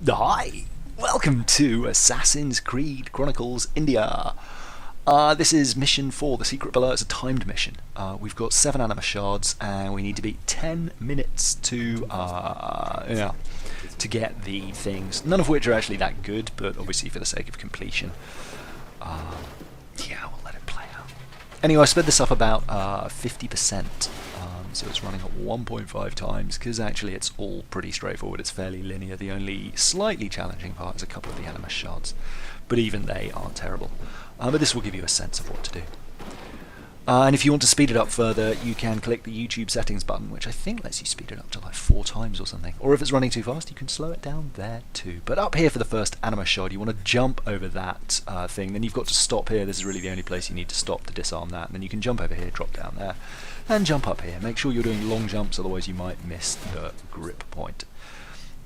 Hi! Welcome to Assassin's Creed Chronicles India. This is mission 4, the secret below. It's a timed mission. We've got 7 Animus Shards, and we need to beat 10 minutes to get the things. None of which are actually that good, but obviously for the sake of completion, we'll let it play out. Anyway, I sped this up about 50%. So it's running at 1.5 times, because actually it's all pretty straightforward, it's fairly linear. The only slightly challenging part is a couple of the Animus Shards, but even they aren't terrible. But this will give you a sense of what to do. And if you want to speed it up further, you can click the YouTube settings button, which I think lets you speed it up to like 4 times or something. Or if it's running too fast, you can slow it down there too. But up here for the first Animus Shard, you want to jump over that thing. Then you've got to stop here. This is really the only place you need to stop to disarm that. And then you can jump over here, drop down there, and jump up here. Make sure you're doing long jumps, otherwise you might miss the grip point.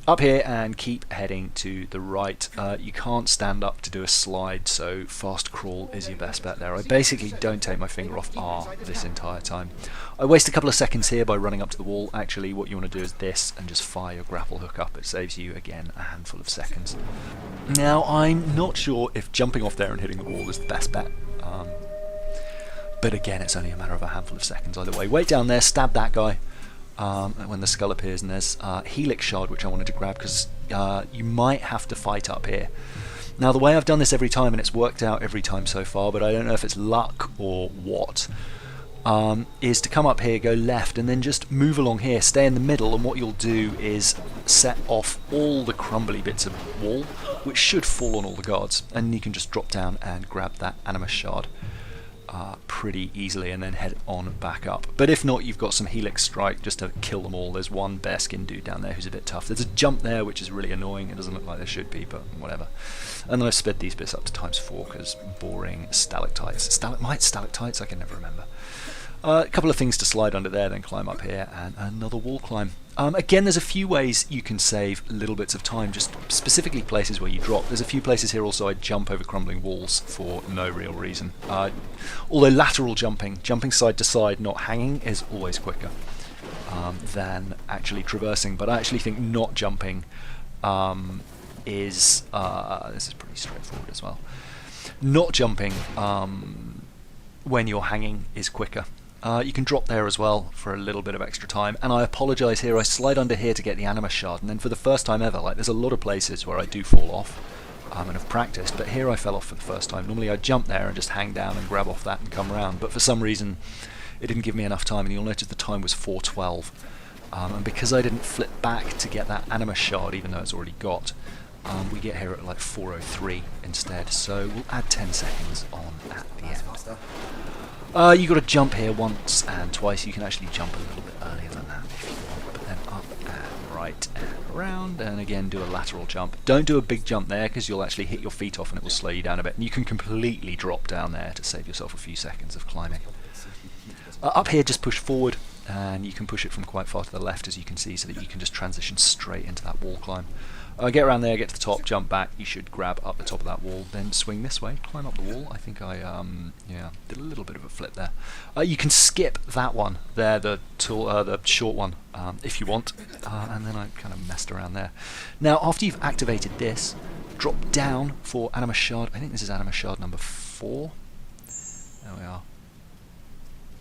Up here and keep heading to the right. You can't stand up to do a slide, so fast crawl is your best bet there. I basically don't take my finger off R this entire time. I waste a couple of seconds here by running up to the wall. Actually, what you want to do is this and just fire your grapple hook up. It saves you, again, a handful of seconds. Now, I'm not sure if jumping off there and hitting the wall is the best bet. But again, it's only a matter of a handful of seconds either way. Wait down there, stab that guy. When the skull appears, and there's Helix Shard, which I wanted to grab because you might have to fight up here. Now, the way I've done this every time, and it's worked out every time so far, but I don't know if it's luck or what, is to come up here, go left, and then just move along here, stay in the middle, and what you'll do is set off all the crumbly bits of wall, which should fall on all the guards, and you can just drop down and grab that Animus Shard pretty easily and then head on back up. But if not, you've got some Helix Strike just to kill them all. There's one bearskin dude down there who's a bit tough. There's a jump there which is really annoying. It doesn't look like there should be, but whatever. And then I've sped these bits up to ×4 because boring stalactites. Stalagmites? Stalactites? I can never remember. A couple of things to slide under there, then climb up here, and another wall climb. Again, there's a few ways you can save little bits of time, just specifically places where you drop. There's a few places here also I jump over crumbling walls for no real reason. Although lateral jumping side to side, not hanging, is always quicker than actually traversing. But I actually think not jumping is... this is pretty straightforward as well. Not jumping when you're hanging is quicker. You can drop there as well for a little bit of extra time, and I apologise here, I slide under here to get the Animus Shard, and then for the first time ever, like there's a lot of places where I do fall off and have practiced, but here I fell off for the first time. Normally I jump there and just hang down and grab off that and come around, but for some reason it didn't give me enough time, and you'll notice the time was 4:12, and because I didn't flip back to get that Animus Shard, even though it's already got, we get here at like 4:03 instead, so we'll add 10 seconds on at the end. You've got to jump here once and twice. You can actually jump a little bit earlier than that if you want, but then up and right and around, and again do a lateral jump. Don't do a big jump there because you'll actually hit your feet off and it will slow you down a bit, and you can completely drop down there to save yourself a few seconds of climbing. Up here, just push forward, and you can push it from quite far to the left, as you can see, so that you can just transition straight into that wall climb. Get around there, get to the top, jump back, you should grab up the top of that wall, then swing this way, climb up the wall. I think I did a little bit of a flip there. You can skip that one there, the short one, if you want, and then I kind of messed around there. Now, after you've activated this, drop down for Animus Shard. I think this is Animus Shard number 4. There we are.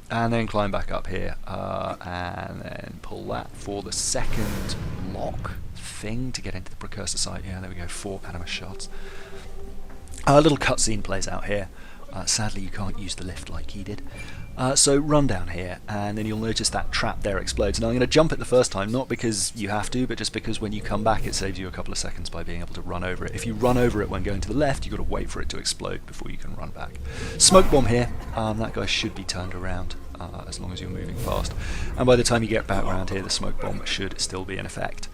And then climb back up here, and then pull that for the second lock thing to get into the precursor site. Yeah, there we go, 4 Animus Shards. A little cutscene plays out here. Sadly, you can't use the lift like he did. So run down here, and then you'll notice that trap there explodes. Now I'm going to jump it the first time, not because you have to, but just because when you come back it saves you a couple of seconds by being able to run over it. If you run over it when going to the left, you've got to wait for it to explode before you can run back. Smoke bomb here. That guy should be turned around as long as you're moving fast. And by the time you get back around here, the smoke bomb should still be in effect.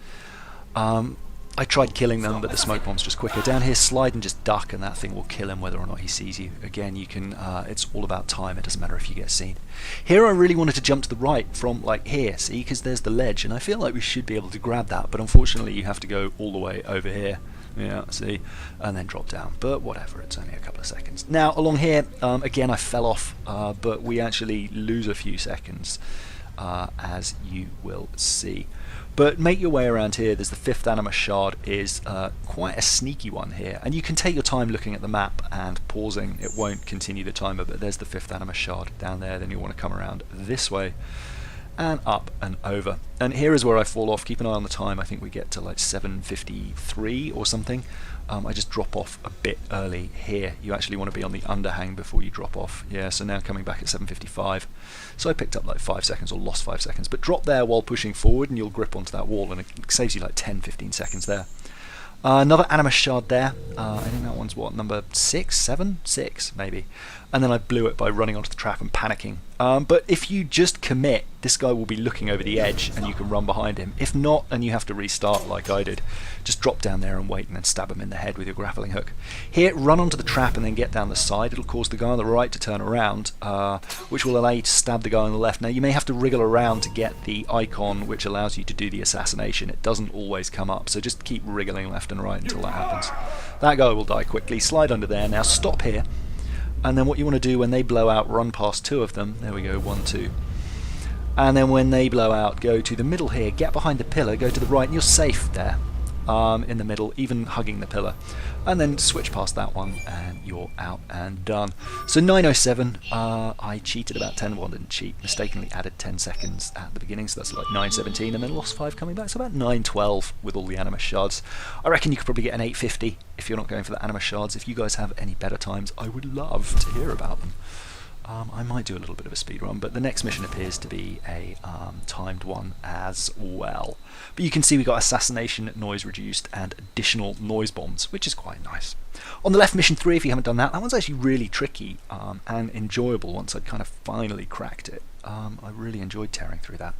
I tried killing them, but the smoke bomb's just quicker. Down here, slide and just duck, and that thing will kill him whether or not he sees you. Again, you can. It's all about time. It doesn't matter if you get seen. Here, I really wanted to jump to the right from like here, see, because there's the ledge, and I feel like we should be able to grab that. But unfortunately, you have to go all the way over here. Yeah, see, and then drop down. But whatever, it's only a couple of seconds. Now, along here, again, I fell off, but we actually lose a few seconds, as you will see. But make your way around here. There's the 5th Animus Shard, is quite a sneaky one here, and you can take your time looking at the map and pausing. It won't continue the timer, but there's the 5th Animus Shard down there. Then you'll want to come around this way and up and over. And here is where I fall off. Keep an eye on the time. I think we get to like 7:53 or something. I just drop off a bit early here. You actually want to be on the underhang before you drop off. Yeah, so now coming back at 7:55. So I picked up like 5 seconds, or lost 5 seconds. But drop there while pushing forward and you'll grip onto that wall, and it saves you like 10-15 seconds there. Another Animus Shard there. I think that one's what, number 6, 7? 6 maybe. And then I blew it by running onto the trap and panicking. But if you just commit, this guy will be looking over the edge and you can run behind him. If not, and you have to restart like I did, just drop down there and wait and then stab him in the head with your grappling hook. Here, run onto the trap and then get down the side. It'll cause the guy on the right to turn around, which will allow you to stab the guy on the left. Now you may have to wriggle around to get the icon which allows you to do the assassination. It doesn't always come up, so just keep wriggling left and right until that happens. That guy will die quickly. Slide under there. Now stop here. And then what you want to do when they blow out, run past 2 of them. There we go, 1, 2. And then when they blow out, go to the middle here, get behind the pillar, go to the right, and you're safe there. In the middle, even hugging the pillar. And then switch past that one, and you're out and done. So 9:07, I cheated about 10, well, didn't cheat, mistakenly added 10 seconds at the beginning, so that's like 9:17, and then lost 5 coming back, so about 9:12 with all the Animus Shards. I reckon you could probably get an 8:50 if you're not going for the Animus Shards. If you guys have any better times, I would love to hear about them. I might do a little bit of a speed run, but the next mission appears to be a timed one as well. But you can see we got assassination, noise reduced, and additional noise bombs, which is quite nice. On the left, mission 3, if you haven't done that, that one's actually really tricky and enjoyable once I'd kind of finally cracked it. I really enjoyed tearing through that.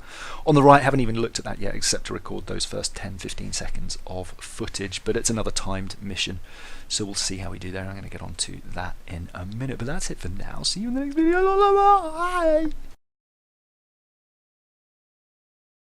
On the right, haven't even looked at that yet, except to record those first 10-15 seconds of footage, but it's another timed mission, so we'll see how we do there. I'm going to get on to that in a minute, but that's it for now. See you in the next video. Bye!